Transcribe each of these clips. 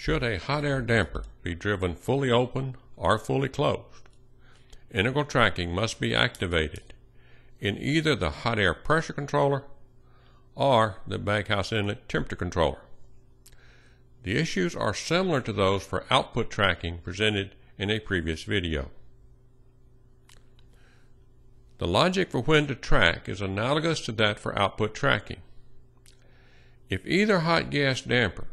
Should a hot air damper be driven fully open or fully closed, integral tracking must be activated in either the hot air pressure controller or the baghouse inlet temperature controller. The issues are similar to those for output tracking presented in a previous video. The logic for when to track is analogous to that for output tracking. If either hot gas damper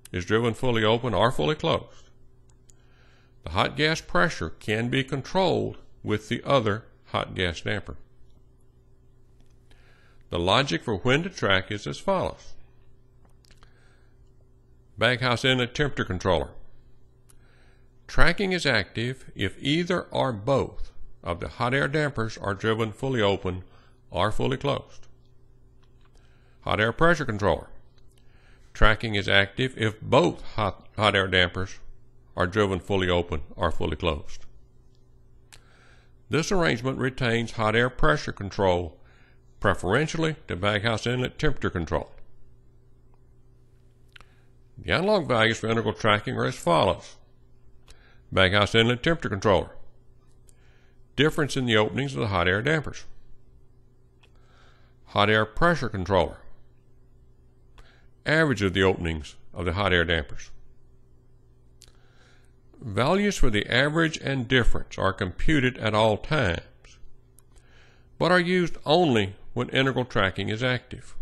is driven fully open or fully closed, the hot gas pressure can be controlled with the other hot gas damper. The logic for when to track is as follows. Baghouse inlet temperature controller. Tracking is active if either or both of the hot air dampers are driven fully open or fully closed. Hot air pressure controller. Tracking is active if both hot air dampers are driven fully open or fully closed. This arrangement retains hot air pressure control preferentially to baghouse inlet temperature control. The analog values for integral tracking are as follows. Baghouse inlet temperature controller. Difference in the openings of the hot air dampers. Hot air pressure controller. Average of the openings of the hot air dampers. Values for the average and difference are computed at all times, but are used only when integral tracking is active.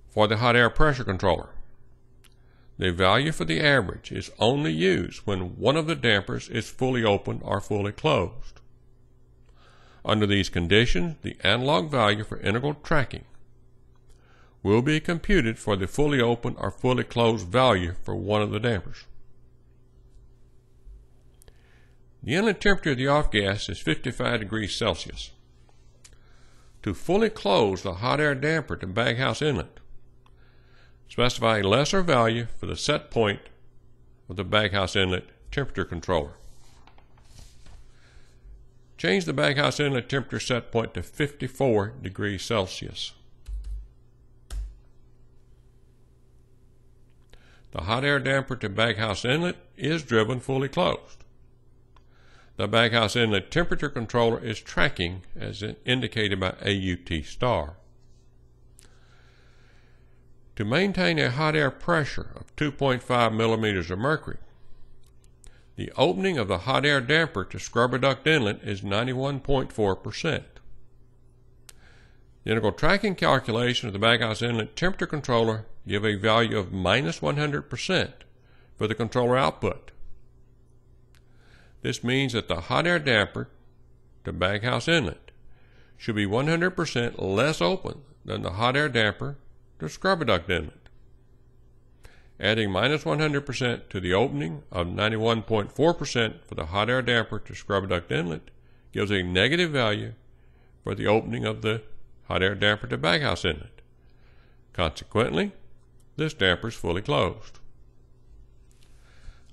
For the hot air pressure controller, the value for the average is only used when one of the dampers is fully open or fully closed. Under these conditions, the analog value for integral tracking will be computed for the fully open or fully closed value for one of the dampers. The inlet temperature of the off gas is 55 degrees Celsius. To fully close the hot air damper to baghouse inlet, specify a lesser value for the set point of the baghouse inlet temperature controller. Change the baghouse inlet temperature set point to 54 degrees Celsius. The hot air damper to baghouse inlet is driven fully closed. The baghouse inlet temperature controller is tracking as indicated by AUT star. To maintain a hot air pressure of 2.5 millimeters of mercury, the opening of the hot air damper to scrubber duct inlet is 91.4%. The integral tracking calculation of the baghouse inlet temperature controller give a value of minus 100% for the controller output. This means that the hot air damper to baghouse inlet should be 100% less open than the hot air damper to scrubber duct inlet. Adding minus 100% to the opening of 91.4% for the hot air damper to scrubber duct inlet gives a negative value for the opening of the hot air damper to baghouse inlet. Consequently, this damper is fully closed.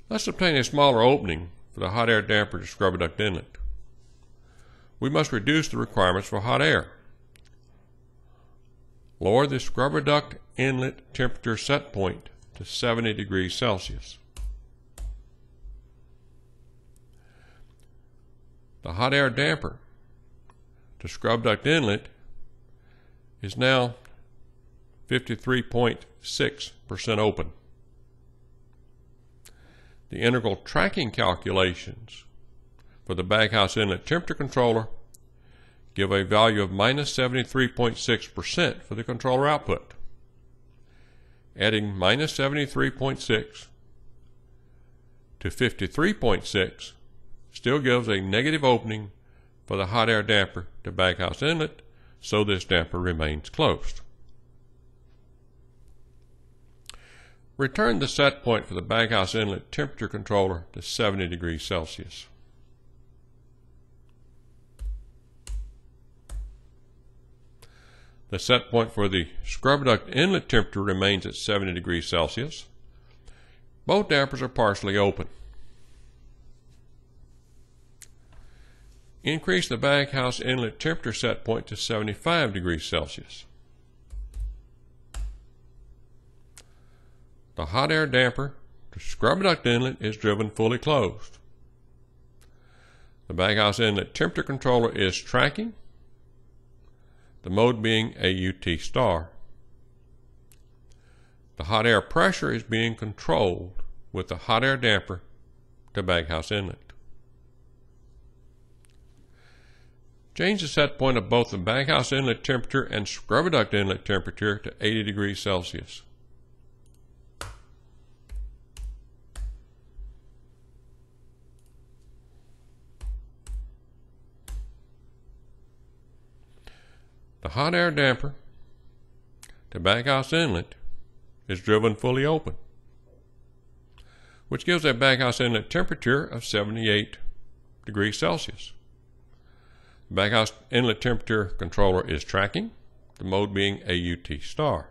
Let's obtain a smaller opening for the hot air damper to scrubber duct inlet. We must reduce the requirements for hot air. Lower the scrubber duct inlet temperature set point to 70 degrees Celsius. The hot air damper to scrubber duct inlet is now 53.6% open. The integral tracking calculations for the baghouse inlet temperature controller give a value of minus 73.6% for the controller output. Adding minus 73.6 to 53.6 still gives a negative opening for the hot air damper to baghouse inlet, so this damper remains closed. Return the set point for the baghouse inlet temperature controller to 70 degrees Celsius. The set point for the scrubber duct inlet temperature remains at 70 degrees Celsius. Both dampers are partially open. Increase the baghouse inlet temperature set point to 75 degrees Celsius. the hot air damper to scrubber duct inlet is driven fully closed. The baghouse inlet temperature controller is tracking, the mode being AUT star. The hot air pressure is being controlled with the hot air damper to baghouse inlet. Change the set point of both the baghouse inlet temperature and scrubber duct inlet temperature to 80 degrees Celsius. The hot air damper to baghouse inlet is driven fully open, which gives a baghouse inlet temperature of 78 degrees Celsius. The baghouse inlet temperature controller is tracking, the mode being AUT star.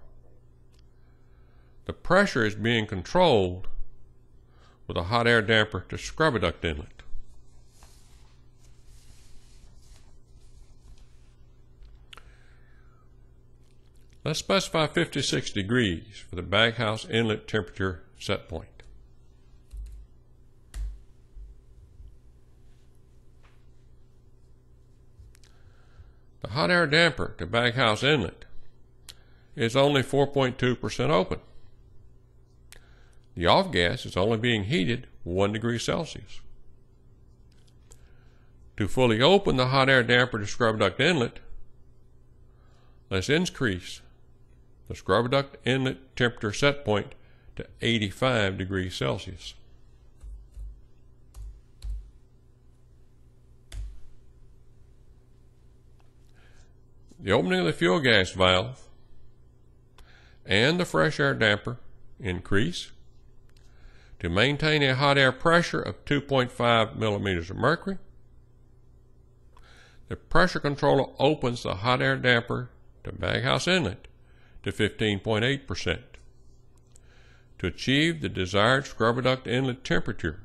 The pressure is being controlled with a hot air damper to scrubber duct inlet. Let's specify 56 degrees for the baghouse inlet temperature set point. The hot air damper to baghouse inlet is only 4.2% open. The off gas is only being heated 1 degree Celsius. To fully open the hot air damper to scrubber duct inlet, let's increase the scrubber duct inlet temperature set point to 85 degrees Celsius. The opening of the fuel gas valve and the fresh air damper increase to maintain a hot air pressure of 2.5 millimeters of mercury. The pressure controller opens the hot air damper to baghouse inlet to 15.8%. To achieve the desired scrubber duct inlet temperature,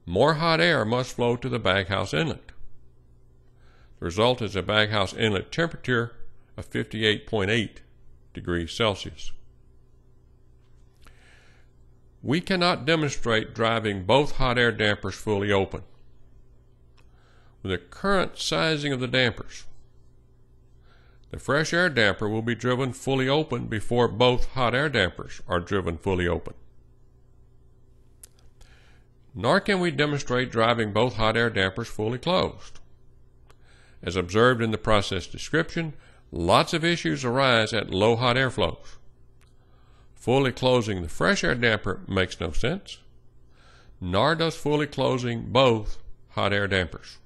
more hot air must flow to the baghouse inlet. The result is a baghouse inlet temperature of 58.8 degrees Celsius. We cannot demonstrate driving both hot air dampers fully open. With the current sizing of the dampers, the fresh air damper will be driven fully open before both hot air dampers are driven fully open. Nor can we demonstrate driving both hot air dampers fully closed. As observed in the process description, lots of issues arise at low hot air flows. Fully closing the fresh air damper makes no sense, nor does fully closing both hot air dampers.